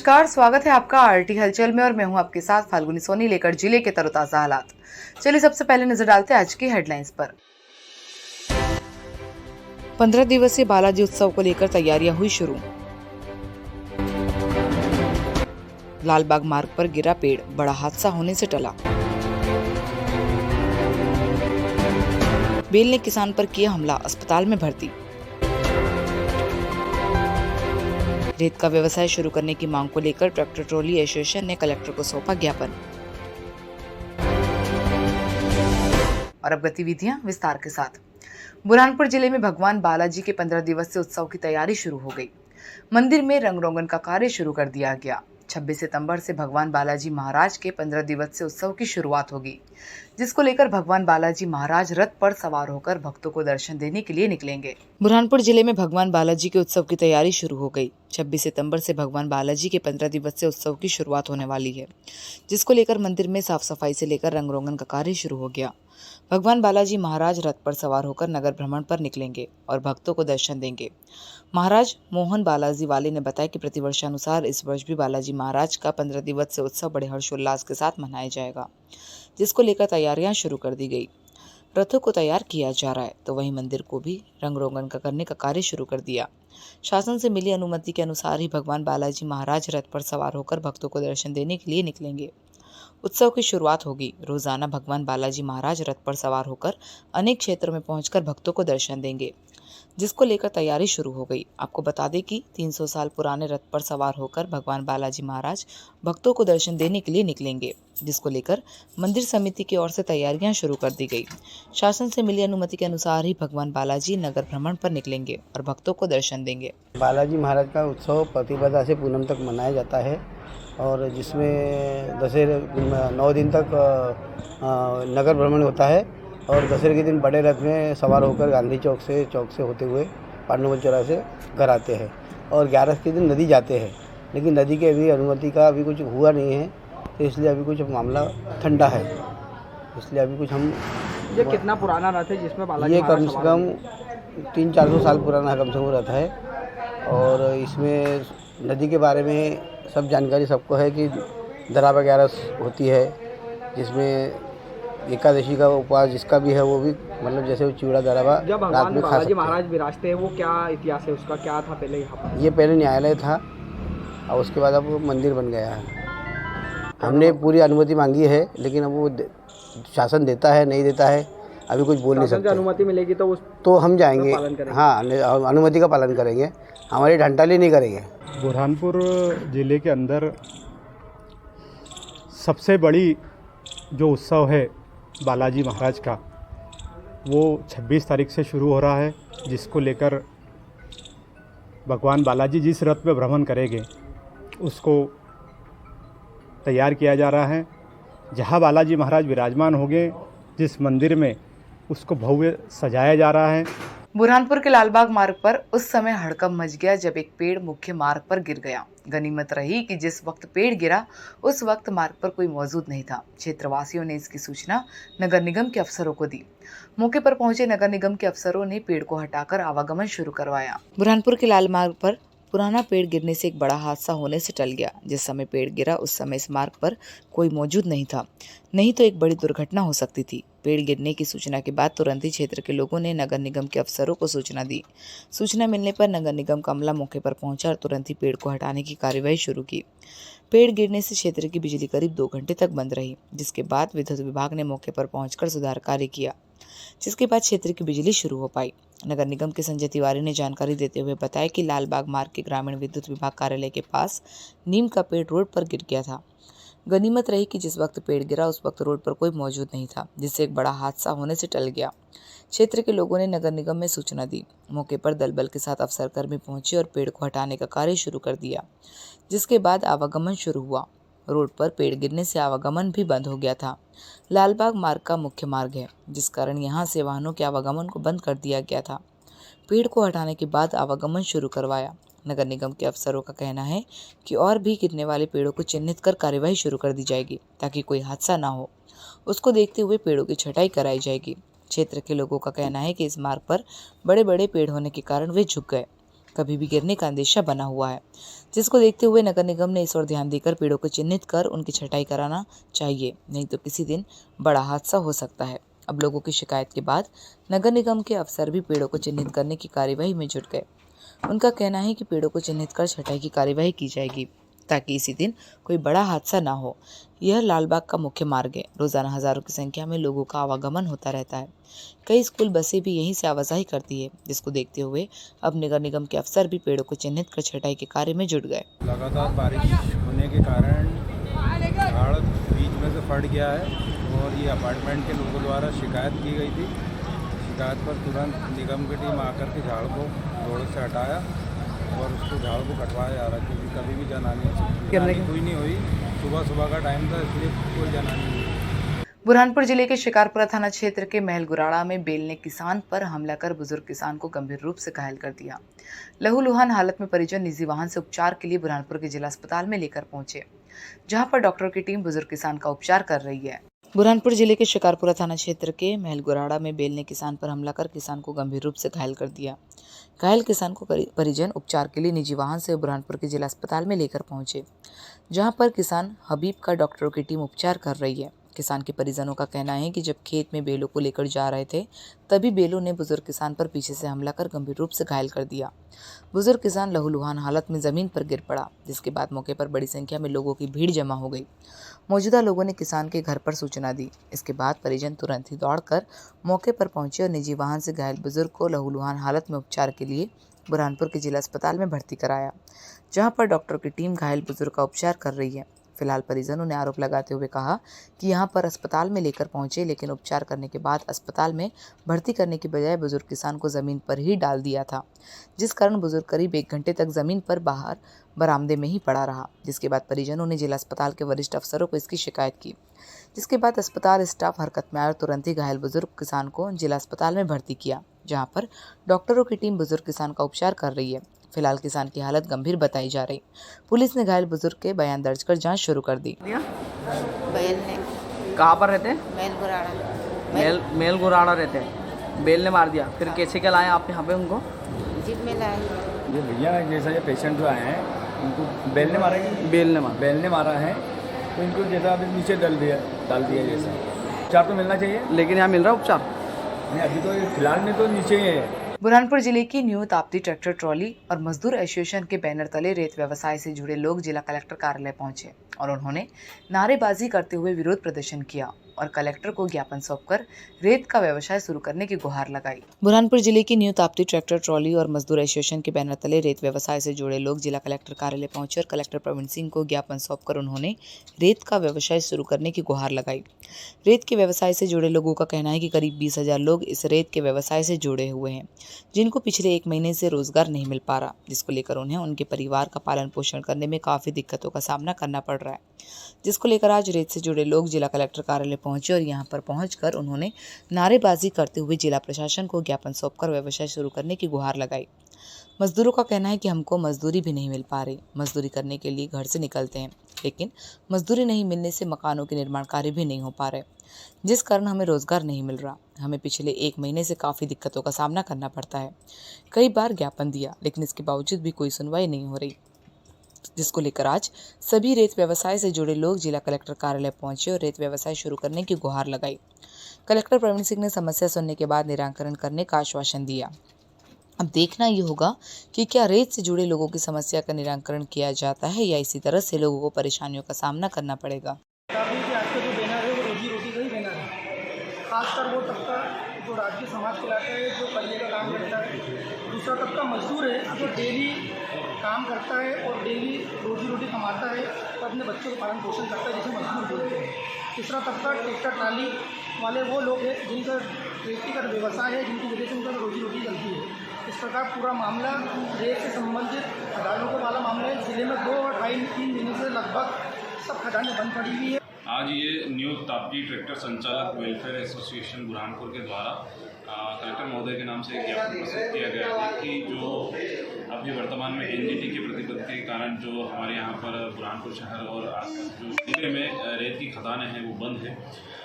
नमस्कार, स्वागत है आपका आरटी हलचल में और मैं हूं आपके साथ फाल्गुनी सोनी लेकर जिले के तरोताजा हालात। चलिए सबसे पहले नजर डालते हैं आज की हेडलाइंस पर। 15 दिवसीय बालाजी उत्सव को लेकर तैयारियां हुई शुरू। लालबाग मार्ग पर गिरा पेड़, बड़ा हादसा होने से टला। बेल ने किसान पर किया हमला, अस्पताल में भर्ती। रेत का व्यवसाय शुरू करने की मांग को लेकर ट्रैक्टर ट्रॉली एसोसिएशन ने कलेक्टर को सौंपा ज्ञापन। और अब गतिविधियां विस्तार के साथ। बुरहानपुर जिले में भगवान बालाजी के 15 दिवसीय उत्सव की तैयारी शुरू हो गई। मंदिर में रंग रोगन का कार्य शुरू कर दिया गया। 26 सितंबर से भगवान बालाजी महाराज के 15 दिवसीय उत्सव की शुरुआत होगी, जिसको लेकर भगवान बालाजी महाराज रथ पर सवार होकर भक्तों को दर्शन देने के लिए निकलेंगे। बुरहानपुर जिले में भगवान बालाजी के उत्सव की तैयारी शुरू हो गई। 26 सितंबर से भगवान बालाजी के 15 दिवसीय उत्सव की शुरुआत होने वाली है, जिसको लेकर मंदिर में साफ सफाई से लेकर रंग रोगन का कार्य शुरू हो गया। भगवान बालाजी महाराज रथ पर सवार होकर नगर भ्रमण पर निकलेंगे और भक्तों को दर्शन देंगे। महाराज मोहन बालाजी वाले ने बताया कि प्रतिवर्षानुसार इस वर्ष भी बालाजी महाराज का 15 दिवसीय उत्सव बड़े हर्षोल्लास के साथ मनाया जाएगा, जिसको लेकर तैयारियां शुरू कर दी गई। रथों को तैयार किया जा रहा है, तो वहीं मंदिर को भी रंग रोगन करने का कार्य शुरू कर दिया। शासन से मिली अनुमति के अनुसार ही भगवान बालाजी महाराज रथ पर सवार होकर भक्तों को दर्शन देने के लिए निकलेंगे। उत्सव की शुरुआत होगी। रोजाना भगवान बालाजी महाराज रथ पर सवार होकर अनेक क्षेत्रों में पहुंचकर भक्तों को दर्शन देंगे, जिसको लेकर तैयारी शुरू हो गई। आपको बता दें कि 300 साल पुराने रथ पर सवार होकर भगवान बालाजी महाराज भक्तों को दर्शन देने के लिए निकलेंगे, जिसको लेकर मंदिर समिति की ओर से तैयारियां शुरू कर दी गई। शासन से मिली अनुमति के अनुसार ही भगवान बालाजी नगर भ्रमण पर निकलेंगे और भक्तों को दर्शन देंगे। बालाजी महाराज का उत्सव प्रतिपदा से पूनम तक मनाया जाता है और जिसमें दशहरे 9 दिन तक नगर भ्रमण होता है और दशहरे के दिन बड़े रथ में सवार होकर गांधी चौक से होते हुए पांडुवन चौराहे से घर आते हैं और 11 के दिन नदी जाते हैं। लेकिन नदी के अभी अनुमति का अभी कुछ हुआ नहीं है, तो इसलिए अभी कुछ मामला ठंडा है, इसलिए अभी कुछ हम। ये कितना पुराना रथ है जिसमें बालाजी? ये कम से कम 300-400 साल पुराना कम से कम रथ है और इसमें नदी के बारे में सब जानकारी सबको है कि दरा वगैरह होती है, जिसमें एकादशी का उपवास जिसका भी है वो भी मतलब जैसे वो चिवड़ा दरावा जब भगवान बालाजी महाराज विराजते हैं, वो क्या इतिहास है उसका, क्या था पहले यहाँ पर? ये पहले न्यायालय था और उसके बाद अब वो मंदिर बन गया है। हमने पूरी अनुमति मांगी है, लेकिन अब वो शासन देता है नहीं देता है अभी कुछ बोल नहीं सकते। अनुमति मिलेगी तो हम जाएंगे। हाँ, अनुमति का पालन करेंगे, हमारी ढंटाली नहीं करेंगे। बुरहानपुर ज़िले के अंदर सबसे बड़ी जो उत्सव है बालाजी महाराज का, वो 26 तारीख से शुरू हो रहा है, जिसको लेकर भगवान बालाजी जिस रथ में भ्रमण करेंगे उसको तैयार किया जा रहा है। जहाँ बालाजी महाराज विराजमान होंगे जिस मंदिर में, उसको भव्य सजाया जा रहा है। बुरहानपुर के लालबाग मार्ग पर उस समय हड़कंप मच गया जब एक पेड़ मुख्य मार्ग पर गिर गया। गनीमत रही कि जिस वक्त पेड़ गिरा उस वक्त मार्ग पर कोई मौजूद नहीं था। क्षेत्रवासियों ने इसकी सूचना नगर निगम के अफसरों को दी। मौके पर पहुंचे नगर निगम के अफसरों ने पेड़ को हटाकर आवागमन शुरू करवाया। बुरहानपुर के लाल मार्ग पर पुराना पेड़ गिरने से एक बड़ा हादसा होने से टल गया। जिस समय पेड़ गिरा उस समय इस मार्ग पर कोई मौजूद नहीं था, नहीं तो एक बड़ी दुर्घटना हो सकती थी। पेड़ गिरने की सूचना के बाद तुरंत ही क्षेत्र के लोगों ने नगर निगम के अफसरों को सूचना दी। सूचना मिलने पर नगर निगम का अमला मौके पर पहुंचा और तुरंत ही पेड़ को हटाने की कार्यवाही शुरू की। पेड़ गिरने से क्षेत्र की बिजली करीब 2 घंटे तक बंद रही, जिसके बाद विद्युत विभाग ने मौके पर पहुंचकर सुधार कार्य किया, जिसके बाद क्षेत्र की बिजली शुरू हो पाई। नगर निगम के संजय तिवारी ने जानकारी देते हुए बताया कि लालबाग मार्ग के ग्रामीण विद्युत विभाग कार्यालय के पास नीम का पेड़ रोड पर गिर गया था। गनीमत रही कि जिस वक्त पेड़ गिरा उस वक्त रोड पर कोई मौजूद नहीं था, जिससे एक बड़ा हादसा होने से टल गया। क्षेत्र के लोगों ने नगर निगम में सूचना दी। मौके पर दल बल के साथ अफसर कर्मी पहुंचे और पेड़ को हटाने का कार्य शुरू कर दिया, जिसके बाद आवागमन शुरू हुआ। रोड पर पेड़ गिरने से आवागमन भी बंद हो गया था। लालबाग मार्ग का मुख्य मार्ग है, जिस कारण यहां से वाहनों के आवागमन को बंद कर दिया गया था। पेड़ को हटाने के बाद आवागमन शुरू करवाया। नगर निगम के अफसरों का कहना है कि और भी गिरने वाले पेड़ों को चिन्हित कर कार्यवाही शुरू कर दी जाएगी, ताकि कोई हादसा ना हो। उसको देखते हुए पेड़ों की छटाई कराई जाएगी। क्षेत्र के लोगों का कहना है कि इस मार्ग पर बड़े बड़े पेड़ होने के कारण वे झुक गए। कभी भी गिरने का अंदेशा बना हुआ है, जिसको देखते हुए नगर निगम ने इस ओर ध्यान देकर पेड़ों को चिन्हित कर उनकी छटाई कराना चाहिए, नहीं तो किसी दिन बड़ा हादसा हो सकता है। अब लोगों की शिकायत के बाद नगर निगम के अफसर भी पेड़ों को चिन्हित करने की कार्यवाही में जुट गए। उनका कहना है कि पेड़ों को चिन्हित कर छटाई की कार्यवाही की जाएगी ताकि इसी दिन कोई बड़ा हादसा ना हो। यह लालबाग का मुख्य मार्ग है। रोजाना हजारों की संख्या में लोगों का आवागमन होता रहता है। कई स्कूल बसें भी यहीं से आवाजाही करती है, जिसको देखते हुए अब नगर निगम के अफसर भी पेड़ों को चिन्हित कर छटाई के कार्य में जुट गए। लगातार बारिश होने के कारण झाड़ बीच में से फट गया है और ये अपार्टमेंट के लोगों द्वारा शिकायत की गई थी। शिकायत पर तुरंत निगम की टीम आकर के झाड़ को रोड से हटाया और उसको झाड़ को कटवाया जा रहा है, क्योंकि कभी भी जनहानि कोई नहीं हुई। सुबह का टाइम था, इसलिए कोई जनहानि नहीं हुई। बुरहानपुर जिले के शिकारपुरा थाना क्षेत्र के महलगुराड़ा में बेल ने किसान पर हमला कर बुजुर्ग किसान को गंभीर रूप से घायल कर दिया। लहूलुहान हालत में परिजन निजी वाहन से उपचार के लिए बुरहानपुर के जिला अस्पताल में लेकर पहुंचे, जहां पर डॉक्टरों की टीम बुजुर्ग किसान का उपचार कर रही है। बुरहानपुर जिले के शिकारपुरा थाना क्षेत्र के महलगुराड़ा में बेल ने किसान पर हमला कर किसान को गंभीर रूप से घायल कर दिया। घायल किसान को परिजन उपचार के लिए निजी वाहन से बुरहानपुर के जिला अस्पताल में लेकर पहुंचे, जहां पर किसान हबीब का डॉक्टरों की टीम उपचार कर रही है। किसान के परिजनों का कहना है कि जब खेत में बेलों को लेकर जा रहे थे, तभी बेलों ने बुजुर्ग किसान पर पीछे से हमला कर गंभीर रूप से घायल कर दिया। बुजुर्ग किसान लहूलुहान हालत में जमीन पर गिर पड़ा, जिसके बाद मौके पर बड़ी संख्या में लोगों की भीड़ जमा हो गई। मौजूदा लोगों ने किसान के घर पर सूचना दी। इसके बाद परिजन तुरंत ही दौड़कर मौके पर पहुंचे और निजी वाहन से घायल बुजुर्ग को लहूलुहान हालत में उपचार के लिए बुरहानपुर के जिला अस्पताल में भर्ती कराया, जहां पर डॉक्टरों की टीम घायल बुजुर्ग का उपचार कर रही है। फिलहाल परिजनों ने आरोप लगाते हुए कहा कि यहां पर अस्पताल में लेकर पहुंचे, लेकिन उपचार करने के बाद अस्पताल में भर्ती करने की बजाय बुजुर्ग किसान को जमीन पर ही डाल दिया था, जिस कारण बुजुर्ग करीब 1 घंटे तक जमीन पर बाहर बरामदे में ही पड़ा रहा। जिसके बाद परिजनों ने जिला अस्पताल के वरिष्ठ अफसरों को इसकी शिकायत की, जिसके बाद अस्पताल स्टाफ हरकत में आया और तुरंत ही घायल बुजुर्ग किसान को जिला अस्पताल में भर्ती किया, जहाँ पर डॉक्टरों की टीम बुजुर्ग किसान का उपचार कर रही है। फिलहाल किसान की हालत गंभीर बताई जा रही। पुलिस ने घायल बुजुर्ग के बयान दर्ज कर जांच शुरू कर दी। बेल ने कहाँ पर रहते हैं? मेलगुराड़ा रहते हैं। बेल ने मार दिया, फिर कैसे क्या लाए आप यहाँ पे उनको? जीप में लाए। ये भैया जैसा ये पेशेंट जो आए हैं, उनको बेल ने मारा है। बेल ने मारा है, तो इनको जैसा अभी नीचे डाल दिया जैसा। उपचार तो मिलना चाहिए, लेकिन यहाँ मिल रहा है उपचार नहीं। अभी तो फिलहाल में तो नीचे ही है। बुरहानपुर जिले की न्यू ताप्ती ट्रैक्टर ट्रॉली और मजदूर एसोसिएशन के बैनर तले रेत व्यवसाय से जुड़े लोग जिला कलेक्टर कार्यालय पहुंचे और उन्होंने नारेबाजी करते हुए विरोध प्रदर्शन किया और कलेक्टर को ज्ञापन सौंपकर रेत का व्यवसाय शुरू करने की गुहार लगाई। बुरहानपुर जिले की न्यू ताप्ती ट्रैक्टर ट्रॉली और मजदूर एसोसिएशन के बैनर तले रेत व्यवसाय से जुड़े लोग जिला कलेक्टर कार्यालय पहुंचे और कलेक्टर प्रवीण सिंह को ज्ञापन सौंपकर उन्होंने रेत का व्यवसाय शुरू करने की गुहार लगाई। रेत के व्यवसाय से जुड़े लोगों का कहना है कि करीब 20,000 लोग इस रेत के व्यवसाय से जुड़े हुए हैं, जिनको पिछले 1 महीने से रोजगार नहीं मिल पा रहा, जिसको लेकर उन्हें उनके परिवार का पालन पोषण करने में काफी दिक्कतों का सामना करना पड़ रहा है। जिसको लेकर आज रेत से जुड़े लोग जिला कलेक्टर कार्यालय पहुंचे और यहां पर पहुंचकर उन्होंने नारेबाजी करते हुए जिला प्रशासन को ज्ञापन सौंपकर व्यवसाय शुरू करने की गुहार लगाई। मजदूरों का कहना है कि हमको मजदूरी भी नहीं मिल पा रही। मजदूरी करने के लिए घर से निकलते हैं, लेकिन मजदूरी नहीं मिलने से मकानों के निर्माण कार्य भी नहीं हो पा रहे, जिस कारण हमें रोजगार नहीं मिल रहा। हमें पिछले 1 महीने से काफ़ी दिक्कतों का सामना करना पड़ता है। कई बार ज्ञापन दिया, लेकिन इसके बावजूद भी कोई सुनवाई नहीं हो रही, जिसको लेकर आज सभी रेत व्यवसाय से जुड़े लोग जिला कलेक्टर कार्यालय पहुंचे और रेत व्यवसाय शुरू करने की गुहार लगाई। कलेक्टर प्रवीण सिंह ने समस्या सुनने के बाद निराकरण करने का आश्वासन दिया। अब देखना ये होगा कि क्या रेत से जुड़े लोगों की समस्या का निराकरण किया जाता है या इसी तरह से लोगों को परेशानियों का सामना करना पड़ेगा। आज का जो बैनर है वो रोजी रोटी का ही बैनर है। खासकर वो तबका जो राज्य समाज चलाता है, जो करने का काम करता है। दूसरा तबका मजदूर है जो डेली काम करता है और डेली रोजी रोटी कमाता है और अपने बच्चों को पालन पोषण करता है, जिसे मजदूर बोलते हैं। तीसरा तबका ट्रैक्टर ट्राली वाले वो लोग हैं जिनका खेती का व्यवसाय है, जिनकी वजह से उनका रोजी रोटी चलती है। इस प्रकार पूरा मामला रेत से संबंधित खदानों वाला मामला है। जिले में 2 और 2.5-3 महीने से लगभग सब खदानें बंद पड़ी हुई है। आज ये न्यू ताप्ती ट्रैक्टर संचालक वेलफेयर एसोसिएशन बुरहानपुर के द्वारा कलेक्टर महोदय के नाम से एक ज्ञापन प्रस्तुत किया गया है कि जो अभी वर्तमान में एनजीटी की प्रतिबद्धता के कारण जो हमारे यहाँ पर बुरहानपुर शहर और जो जिले में रेत की खदानें हैं वो बंद है,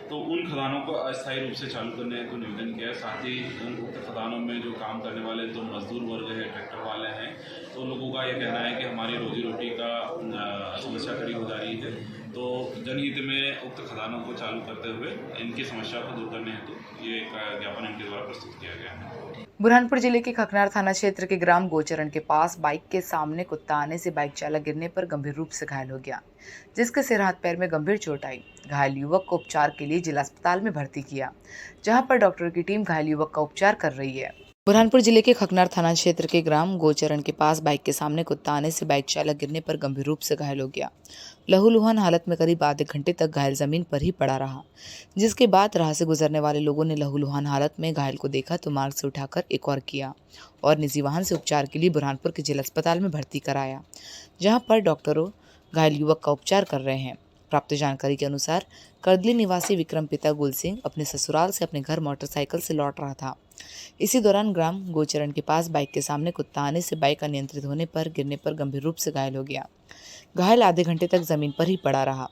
तो उन खदानों को अस्थायी रूप से चालू करने को निवेदन किया है। साथ ही उन उक्त खदानों में जो काम करने वाले जो मजदूर वर्ग है, ट्रैक्टर वाले हैं, तो उन लोगों का ये कहना है कि हमारी रोजी रोटी का समस्या खड़ी हो जा रही है, तो जनहित में उक्त खदानों को चालू करते हुए इनकी समस्या को दूर करने हेतु ये एक ज्ञापन इनके द्वारा प्रस्तुत किया गया है। बुरहानपुर जिले के खकनार थाना क्षेत्र के ग्राम गोचरण के पास बाइक के सामने कुत्ता आने से बाइक चालक गिरने पर गंभीर रूप से घायल हो गया, जिसके सिर हाथ पैर में गंभीर चोट आई। घायल युवक को उपचार के लिए जिला अस्पताल में भर्ती किया, जहां पर डॉक्टर की टीम घायल युवक का उपचार कर रही है। बुरहानपुर जिले के खकनार थाना क्षेत्र के ग्राम गोचरण के पास बाइक के सामने कुत्ता आने से बाइक चालक गिरने पर गंभीर रूप से घायल हो गया। लहूलुहान हालत में करीब आधे घंटे तक घायल जमीन पर ही पड़ा रहा, जिसके बाद राह से गुजरने वाले लोगों ने लहूलुहान हालत में घायल को देखा तो मार्ग से उठाकर एक और किया और निजी वाहन से उपचार के लिए बुरहानपुर के जिला अस्पताल में भर्ती कराया, जहां पर डॉक्टरों घायल युवक का उपचार कर रहे हैं। प्राप्त जानकारी के अनुसार करदली निवासी विक्रम पिता गुल सिंह अपने ससुराल से अपने घर मोटरसाइकिल से लौट रहा था। इसी दौरान ग्राम गोचरण के पास बाइक के सामने कुत्ता आने से बाइक अनियंत्रित होने पर गिरने पर गंभीर रूप से घायल हो गया। घायल आधे घंटे तक जमीन पर ही पड़ा रहा।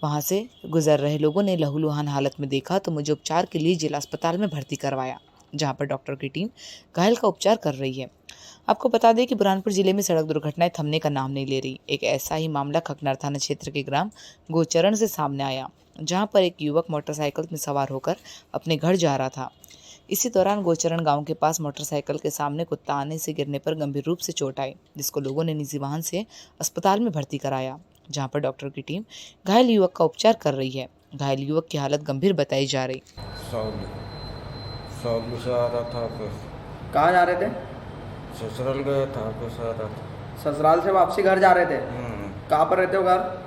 वहां से गुजर रहे लोगों ने लहूलुहान हालत में देखा तो मुझे उपचार के लिए जिला अस्पताल में भर्ती करवाया, जहां पर डॉक्टर की टीम घायल का उपचार कर रही है। आपको बता दें कि बुरहानपुर जिले में सड़क दुर्घटनाएं थमने का नाम नहीं ले रही। एक ऐसा ही मामला खकनार थाना क्षेत्र के ग्राम गोचरण से सामने आया, जहां पर एक युवक मोटरसाइकिल में सवार होकर अपने घर जा रहा था। इसी दौरान गोचरण गांव के पास मोटरसाइकिल के सामने कुत्ता आने से गिरने पर गंभीर रूप से चोट आई, जिसको लोगों ने निजी वाहन से अस्पताल में भर्ती कराया, जहां पर डॉक्टर की टीम घायल युवक का उपचार कर रही है। घायल युवक की हालत गंभीर बताई जा रही। सौली से आ रहा था, कहाँ जा रहे थे? ससुराल गया था, वापस आ रहा था। ससुराल से वापसी घर जा रहे थे? कहाँ पर रहते हो घर?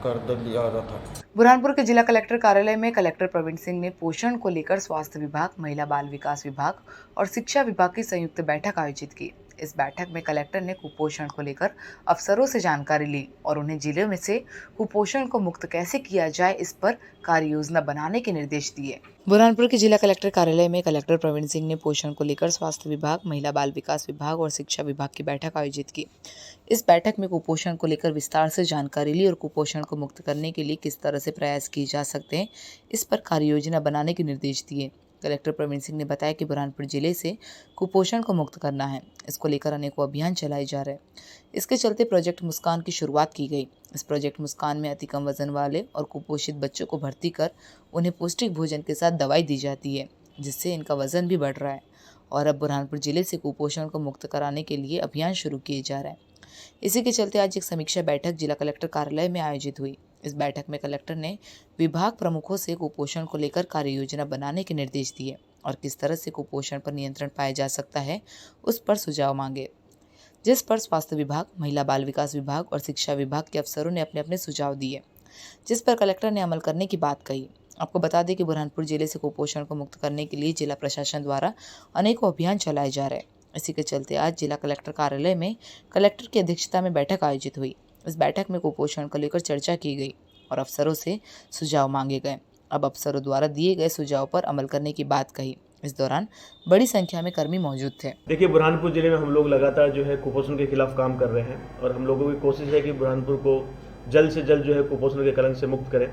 करदली आ रहा था। बुरहानपुर के जिला कलेक्टर कार्यालय में कलेक्टर प्रवीण सिंह ने पोषण को लेकर स्वास्थ्य विभाग, महिला बाल विकास विभाग और शिक्षा विभाग की संयुक्त बैठक आयोजित की। इस बैठक में कलेक्टर ने कुपोषण को लेकर अफसरों से जानकारी ली और उन्हें जिले में से कुपोषण को मुक्त कैसे किया जाए इस पर कार्य योजना बनाने के निर्देश दिए। बुरहानपुर के जिला कलेक्टर कार्यालय में कलेक्टर प्रवीण सिंह ने पोषण को लेकर स्वास्थ्य विभाग, महिला बाल विकास विभाग और शिक्षा विभाग की बैठक आयोजित की। इस बैठक में कुपोषण को लेकर विस्तार से जानकारी ली और कुपोषण को मुक्त करने के लिए किस तरह से प्रयास किए जा सकते हैं इस पर कार्य योजना बनाने के निर्देश दिए। कलेक्टर प्रवीण सिंह ने बताया कि बुरहानपुर जिले से कुपोषण को मुक्त करना है, इसको लेकर अनेकों अभियान चलाए जा रहे हैं। इसके चलते प्रोजेक्ट मुस्कान की शुरुआत की गई। इस प्रोजेक्ट मुस्कान में अति कम वजन वाले और कुपोषित बच्चों को भर्ती कर उन्हें पौष्टिक भोजन के साथ दवाई दी जाती है, जिससे इनका वजन भी बढ़ रहा है और अब बुरहानपुर जिले से कुपोषण को मुक्त कराने के लिए अभियान शुरू किए जा रहे हैं। इसी के चलते आज एक समीक्षा बैठक जिला कलेक्टर कार्यालय में आयोजित हुई। इस बैठक में कलेक्टर ने विभाग प्रमुखों से कुपोषण को लेकर कार्य योजना बनाने के निर्देश दिए और किस तरह से कुपोषण पर नियंत्रण पाया जा सकता है उस पर सुझाव मांगे, जिस पर स्वास्थ्य विभाग, महिला बाल विकास विभाग और शिक्षा विभाग के अफसरों ने अपने अपने सुझाव दिए, जिस पर कलेक्टर ने अमल करने की बात कही। आपको बता दें कि बुरहानपुर जिले से कुपोषण को मुक्त करने के लिए जिला प्रशासन द्वारा अनेकों अभियान चलाए जा रहे हैं। इसी के चलते आज जिला कलेक्टर कार्यालय में कलेक्टर की अध्यक्षता में बैठक आयोजित हुई। इस बैठक में कुपोषण को लेकर चर्चा की गई और अफसरों से सुझाव मांगे गए। अब अफसरों द्वारा दिए गए सुझाव पर अमल करने की बात कही। इस दौरान बड़ी संख्या में कर्मी मौजूद थे। देखिए, बुरहानपुर जिले में हम लोग लगातार जो है कुपोषण के खिलाफ काम कर रहे हैं और हम लोगों की कोशिश है कि बुरहानपुर को जल्द से जल्द जो है कुपोषण के कलंक से मुक्त करें।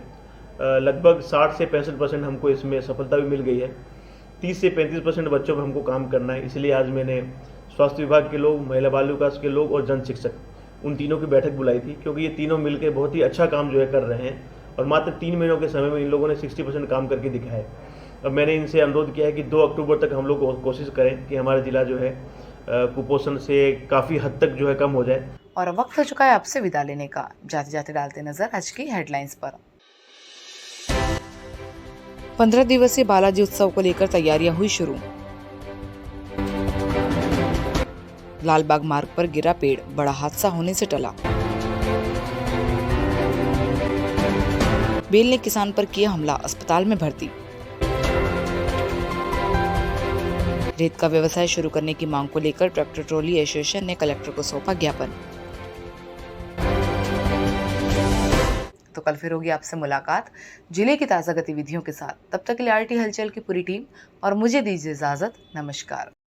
लगभग 60 से 65% हमको इसमें सफलता भी मिल गई है। 30 से 35% बच्चों पर हमको काम करना है। इसलिए आज मैंने स्वास्थ्य विभाग के लोग, महिला बाल विकास के लोग और जन शिक्षक, उन तीनों की बैठक बुलाई थी, क्योंकि ये तीनों मिलकर बहुत ही अच्छा काम जो है कर रहे हैं और मात्र 3 महीनों के समय में इन लोगों ने 60% काम करके दिखाया है। अब मैंने इनसे अनुरोध किया है कि 2 अक्टूबर तक हम लोग कोशिश करें कि हमारा जिला जो है कुपोषण से काफ़ी हद तक जो है कम हो जाए। और वक्त हो चुका है आपसे विदा लेने का। जाते जाते डालते नजर आज की हेडलाइंस पर। 15 दिवसीय बालाजी उत्सव को लेकर तैयारियां हुई शुरू। लालबाग मार्ग पर गिरा पेड़, बड़ा हादसा होने से टला। बेल ने किसान पर किया हमला, अस्पताल में भर्ती। रेत का व्यवसाय शुरू करने की मांग को लेकर ट्रैक्टर ट्रॉली एसोसिएशन ने कलेक्टर को सौंपा ज्ञापन। तो कल फिर होगी आपसे मुलाकात जिले की ताजा गतिविधियों के साथ। तब तक के लिए आरटी हलचल की पूरी टीम और मुझे दीजिए इजाजत। नमस्कार।